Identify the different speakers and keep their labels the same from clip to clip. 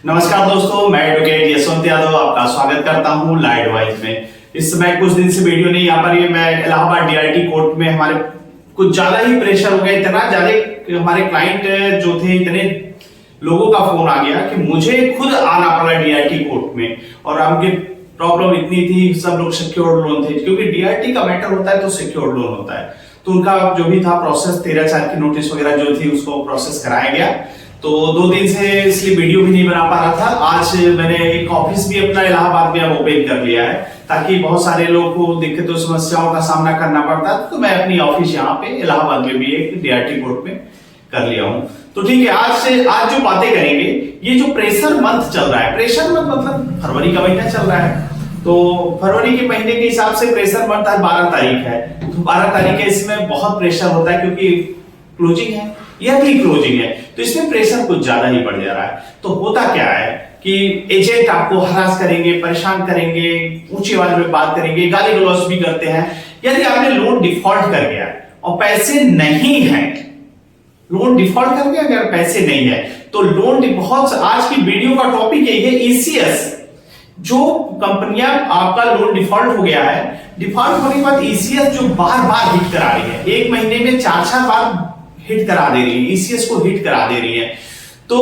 Speaker 1: नमस्कार दोस्तों, मैं एडवोकेट यशवंत यादव आपका स्वागत करता हूं ला एडवाइस में। इस समय कुछ दिन से वीडियो नहीं आ पा रही है। मैं इलाहाबाद डीआईटी कोर्ट में हमारे कुछ ज्यादा ही प्रेशर हो गया, इतना ज्यादा कि हमारे क्लाइंट जो थे, इतने लोगों का फोन आ गया कि मुझे खुद आना पड़ा डीआईटी कोर्ट में। और उनकी प्रॉब्लम इतनी थी, सब लोग सिक्योर्ड लोन थे, क्योंकि डीआईटी का मैटर होता है तो सिक्योर्ड लोन होता है। तो उनका जो भी था प्रोसेस 13/4 की नोटिस वगैरह जो थी उसको प्रोसेस कराया गया। तो 2 दिन से इसलिए वीडियो भी नहीं बना पा रहा था। आज मैंने एक ऑफिस भी अपना इलाहाबाद में अब ओपन कर लिया है, ताकि बहुत सारे लोगों को दिक्कतों समस्याओं का सामना करना पड़ता है। तो मैं अपनी ऑफिस यहाँ पे इलाहाबाद में भी एक डीआईटी कोर्ट में कर लिया हूँ। तो ठीक है, आज जो बातें करेंगे, ये जो प्रेशर मंथ चल रहा है, प्रेशर मंथ मतलब फरवरी का महीना चल रहा है। तो फरवरी के महीने के हिसाब से प्रेशर मंथ आज 12 तारीख है। तो 12 तारीख है, इसमें बहुत प्रेशर होता है क्योंकि क्लोजिंग है, यह भी क्लोजिंग है, तो इसमें प्रेशर कुछ ज्यादा ही बढ़ जा रहा है। तो होता क्या है कि एजेंट आपको हरास करेंगे, परेशान करेंगे, ऊंची आवाज में बात करेंगे, गाली गलौज भी करते हैं। यदि आपने लोन डिफॉल्ट कर गया और पैसे नहीं है, लोन डिफॉल्ट कर गया अगर पैसे नहीं है तो लोन डिफॉल्ट, आज की वीडियो का टॉपिक यही है ईसीएस। जो कंपनियां आपका लोन डिफॉल्ट हो गया है, डिफॉल्ट होने के बाद ईसीएस जो बार बार हिट करा रही है, एक महीने में 4 बार हिट करा दे रही है, ईसीएस को हिट करा दे रही है। तो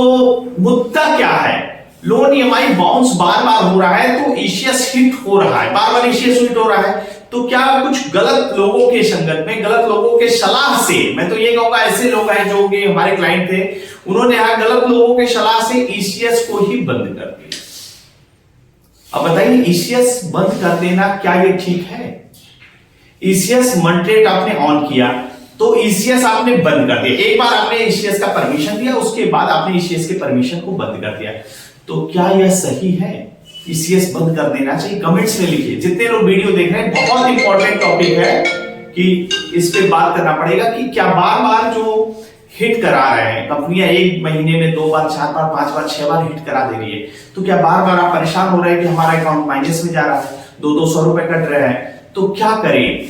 Speaker 1: मुद्दा क्या है? लोन ईएमआई बाउंस बार बार हो रहा है, तो ईसीएस हिट हो रहा है, बार बार ईसीएस हिट हो रहा है। तो क्या कुछ गलत लोगों के संगत में, गलत लोगों के सलाह से, मैं तो ये कहूंगा ऐसे लोग हैं जो कि हमारे क्लाइंट थे, उन्होंने गलत लोगों के सलाह से ईसीएस को ही बंद कर दिया। अब बताइए, ईसीएस बंद कर देना क्या ये ठीक है? ईसीएस मॉनिटरेट आपने ऑन किया तो ईसीएस आपने बंद कर दिया। एक बार आपने ईसीएस का परमिशन दिया, उसके बाद आपने ईसीएस के परमिशन को बंद कर दिया। तो क्या यह सही है? ईसीएस बंद कर देना चाहिए? कमेंट्स में लिखिए। जितने लोग वीडियो देख रहे हैं, बहुत इंपॉर्टेंट टॉपिक है कि इस पे बात करना पड़ेगा कि क्या बार बार जो हिट करा रहे हैं कंपनियां, एक महीने में 2 बार, 4 बार, 5 बार, 6 बार हिट करा दे रही है, तो क्या बार बार आप परेशान हो रहे हैं कि हमारा अकाउंट माइनस में जा रहा है, 200 रुपए कट रहे हैं? तो क्या करें?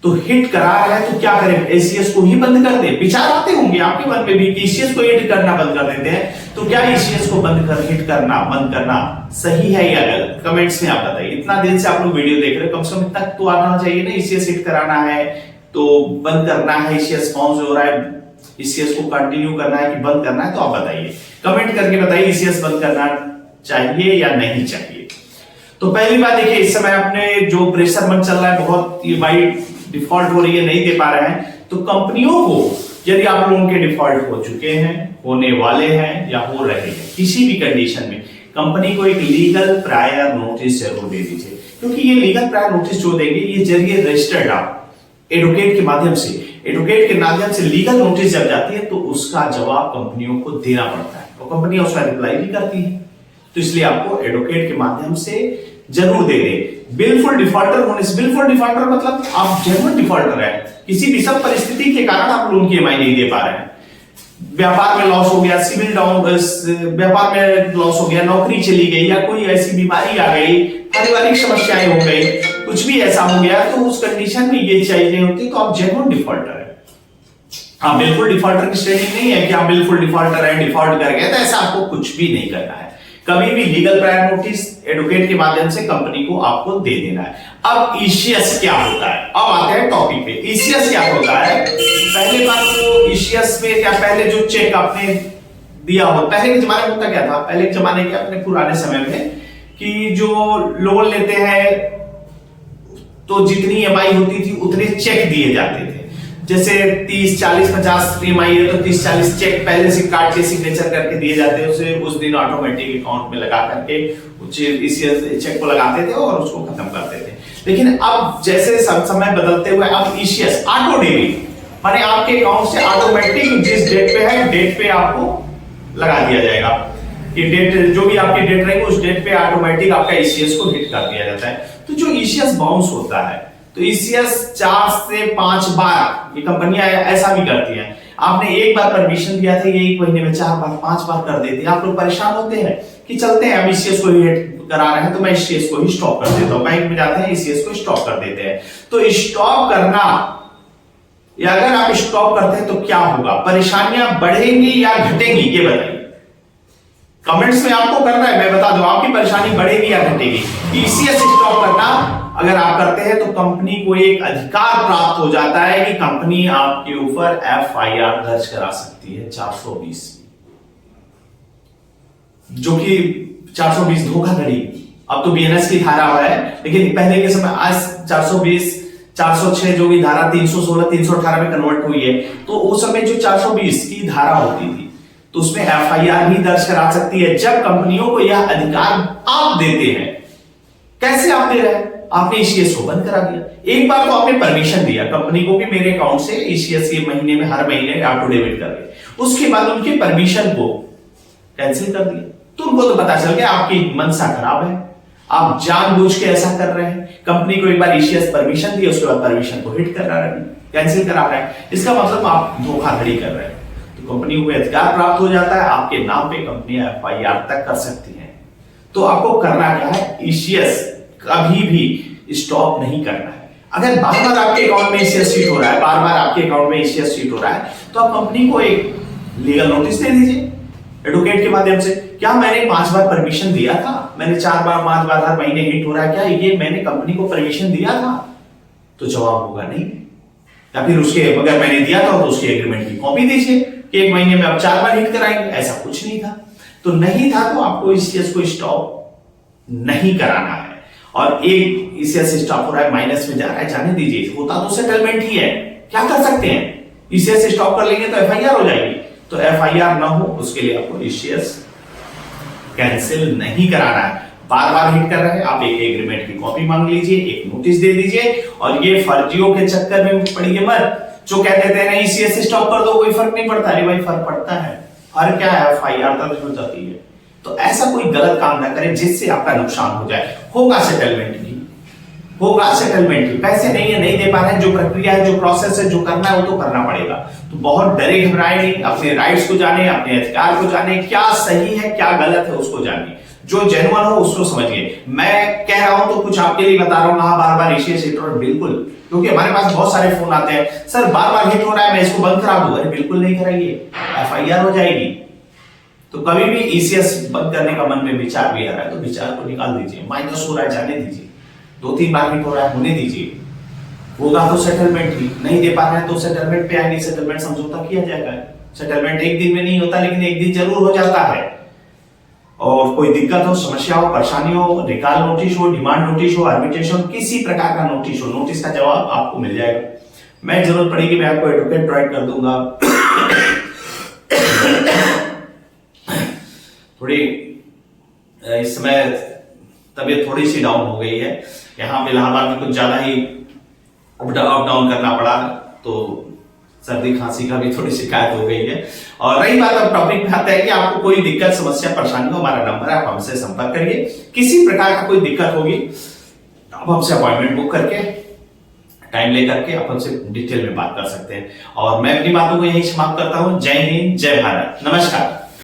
Speaker 1: तो हिट करा रहा है तो क्या करें? ईसीएस को ही बंद कर दे? विचार आते होंगे आपके मन में भी कि ईसीएस को हिट करना बंद कर देते हैं। तो क्या ईसीएस को हिट करना बंद करना सही है या गलत? कमेंट्स में आप बताइए। इतना दिन से आप लोग वीडियो देख रहे हैं, कम से कम इतना तो आना चाहिए ना, ईसीएस हिट कराना है तो बंद करना है, ईसीएस बाउंस हो रहा है, ईसीएस को कंटिन्यू करना है कि बंद करना है? तो आप बताइए, कमेंट करके बताइए, ईसीएस बंद करना चाहिए या नहीं चाहिए। तो पहली बात देखिए, इस समय अपने जो प्रेशर मंथ चल रहा है, बहुत ईएमआई डिफॉल्ट हो रही है, नहीं दे पा रहे हैं, तो कंपनियों को, यदि आप लोगों के डिफॉल्ट हो चुके हैं, होने वाले हैं या हो रहे हैं, किसी भी कंडीशन में कंपनी को एक लीगल प्रायर नोटिस जरूर दे दीजिए। क्योंकि ये लीगल प्रायर नोटिस जो देंगे, ये जरिए रजिस्टर्ड आप एडवोकेट के माध्यम से लीगल नोटिस जब जाती है तो उसका जवाब कंपनियों को देना पड़ता है, और कंपनी उसका रिप्लाई भी करती है। तो इसलिए आपको एडवोकेट के माध्यम से जरूर दे दे। बिलफुल डिफॉल्टर होने से, बिलफुल डिफॉल्टर मतलब आप जेन्युइन डिफॉल्टर है, किसी विषम परिस्थिति के कारण आप लोन की ईएमआई नहीं दे पा रहे हैं, व्यापार में लॉस हो गया, सिविल डाउन, व्यापार में लॉस हो गया, नौकरी चली गई, या कोई ऐसी बीमारी आ गई, पारिवारिक समस्याएं हो गई, कुछ भी ऐसा हो गया, तो उस कंडीशन में ये चाहिए होती, तो आप जेन्युइन डिफॉल्टर है। आप बिल्कुल डिफॉल्टर की श्रेणी नहीं है कि आप बिल्कुल डिफॉल्टर है, डिफॉल्ट कर गए, तो ऐसा आपको कुछ भी नहीं करना है। कभी भी लीगल प्रायर नोटिस एडवोकेट के माध्यम से कंपनी को आपको दे देना है। अब ईसीएस क्या होता है? अब आते हैं टॉपिक पे। ईसीएस क्या होता है? पहले बात तो ईसीएस में क्या, पहले जो चेक आपने दिया हो, पहले के जमाने में होता क्या था, पहले के जमाने के अपने पुराने समय में, कि जो लोन लेते हैं तो जितनी ईएमआई होती थी उतने चेक दिए जाते थे। जैसे 30, 40, 50 ईएमआई है तो 30, 40 चेक पहले से काट के सिग्नेचर करके दिए जाते हैं, उसे उस दिन ऑटोमेटिक अकाउंट में लगा करके ईसीएस चेक को लगाते थे और उसको खत्म करते थे। लेकिन अब जैसे समय बदलते हुए अब ईसीएस ऑटो डेबिट, माने आपके अकाउंट से ऑटोमेटिक जिस डेट पे है, डेट पे आपको लगा दिया जाएगा कि डेट, जो भी आपकी डेट रहेगी उस डेट पे ऑटोमेटिक आपका ईसीएस को हिट कर दिया जाता है। तो जो ईसीएस बाउंस होता है, तो ईसीएस 4 से 5 बार, ये कंपनियां ऐसा भी करती हैं, आपने एक बार परमिशन दिया था, ये एक महीने में 4 बार, 5 बार कर देती है। आप लोग परेशान होते हैं कि चलते हैं, हम ईसीएस को हिट करा रहे हैं तो मैं ईसीएस को ही स्टॉप कर देता हूं, बैंक में जाते हैं ईसीएस को स्टॉप कर देते हैं। तो स्टॉप करना, या अगर आप स्टॉप करते हैं तो क्या होगा? परेशानियां बढ़ेंगी या घटेंगी, ये बताइए। कमेंट्स में आपको करना है, मैं बता दूं आपकी परेशानी बढ़ेगी या घटेगी। ईसीएस स्टॉप करना अगर आप करते हैं तो कंपनी को एक अधिकार प्राप्त हो जाता है कि कंपनी आपके ऊपर एफआईआर दर्ज करा सकती है 420, जो कि 420 धोखाधड़ी। अब तो बीएनएस की धारा है, लेकिन पहले के समय आज 420 406 जो भी धारा 316 318 में कन्वर्ट हुई है, तो उस समय जो 420 की धारा होती थी तो उसमें एफआईआर भी दर्ज करा सकती है जब कंपनियों को यह अधिकार आप देते हैं। कैसे आप दे रहे हैं? आपने ईसीएस को बंद करा दिया। एक बार तो आपने परमिशन दिया कंपनी को कि मेरे अकाउंट से ईसीएस ये महीने में हर महीने ऑटो डेबिट कर दे, उसके बाद उनके परमिशन को कैंसिल कर दिया, तो उनको तो पता चल गया आपकी मंशा खराब है, आप जानबूझ के ऐसा कर रहे हैं। कंपनी को एक बार ईसीएस परमिशन दी, उसके बाद परमिशन को हिट करा रहे हैं, कैंसिल करा रहे हैं, इसका मतलब आप धोखाधड़ी कर रहे हैं। तो कंपनी को अधिकार प्राप्त हो जाता है, आपके नाम पे कंपनी एफआईआर तक कर सकती है। तो आपको करना क्या है, ईसीएस कभी भी स्टॉप नहीं करना है। अगर बार बार आपके अकाउंट में ईसीएस सीट हो रहा है, बार बार आपके अकाउंट में ईसीएस सीट हो रहा है, तो आप कंपनी को एक लीगल नोटिस दे दीजिए एडवोकेट के माध्यम से। क्या मैंने 5 बार परमिशन दिया था, मैंने 4 बार 5 बार हर महीने हिट हो रहा है, क्या ये मैंने कंपनी को परमिशन दिया था? तो जवाब होगा नहीं। या फिर उसके अगर मैंने दिया था तो उसके एग्रीमेंट की कॉपी दीजिए कि 1 महीने में आप 4 बार हिट कराएंगे, ऐसा कुछ नहीं था। तो नहीं था तो आपको ईसीएस को स्टॉप नहीं कराना है। और एक ईसीएस स्टॉप हो रहा है, माइनस में जा रहा है, जाने दीजिए, होता तो सेटलमेंट ही है, क्या कर सकते हैं। ईसीएस स्टॉप कर लेंगे तो एफआईआर हो जाएगी, तो एफआईआर ना हो उसके लिए आपको ईसीएस कैंसिल नहीं कराना है। बार बार हिट कर रहे हैं, आप एक एग्रीमेंट की कॉपी मांग लीजिए, एक नोटिस दे दीजिए, और ये फर्जियों के चक्कर में पड़िए मत। जो कहते थे ना ईसीएस स्टॉप कर दो, कोई फर्क नहीं पड़ता। अरे भाई फर्क पड़ता है, फर्क क्या है, एफआईआर दर्ज हो जाती है। तो ऐसा कोई गलत काम ना करें जिससे आपका नुकसान हो जाए। होगा सेटलमेंट भी, होगा सेटलमेंट भी, पैसे नहीं है, नहीं दे पा रहे हैं, जो प्रक्रिया है, जो प्रोसेस है, जो करना है वो तो करना पड़ेगा। तो बहुत डरे घबराए नहीं, अपने राइट्स को जाने, अपने अधिकार को जाने, क्या सही है क्या गलत है उसको जानिए, जो जेन्युइन हो उसको समझिए। मैं कह रहा हूं तो कुछ आपके लिए बता रहा हूं, हाँ बार बार ईसीएस हिट हो रहा है, बिल्कुल, क्योंकि हमारे पास बहुत सारे फोन आते हैं, सर बार बार हिट हो रहा है, मैं इसको बंद करा दूं। अरे बिल्कुल नहीं कराइए, एफआईआर हो जाएगी। तो कभी भी ईसीएस बंद करने का मन में विचार भी आ रहा है तो विचार को निकाल दीजिए, माइनस हो रहा है जाने दीजिए, 2-3 बार हिट हो रहा है होने दीजिए। होगा तो सेटलमेंट भी, नहीं दे पा रहे हैं तो सेटलमेंट पे आएंगे, सेटलमेंट समझौता किया जाएगा। सेटलमेंट एक दिन में नहीं होता, लेकिन एक दिन जरूर हो जाता है। और कोई दिक्कत हो, समस्या हो, परेशानी हो, रिकॉल नोटिस हो, डिमांड नोटिस हो, आर्बिट्रेशन, किसी प्रकार का नोटिस हो, नोटिस का जवाब आपको मिल जाएगा। मैं जरूरत पड़ेगी मैं आपको एडवोकेट प्रोवाइड कर दूंगा। थोड़ी इस समय तबीयत थोड़ी सी डाउन हो गई है, यहाँ पे इलाहाबाद में कुछ ज्यादा ही अप डाउन करना पड़ा, तो सर्दी खांसी का भी थोड़ी शिकायत हो गई है। और रही बात अब टॉपिक पे आते हैं कि आपको कोई दिक्कत समस्या परेशानी हो, हमारा नंबर है, आप हमसे संपर्क करिए। किसी प्रकार का कोई दिक्कत होगी आप हमसे अपॉइंटमेंट बुक करके टाइम लेकर के आप हमसे डिटेल में बात कर सकते हैं। और मैं अपनी बातों को यही समाप्त करता हूं। जय हिंद, जय भारत, नमस्कार।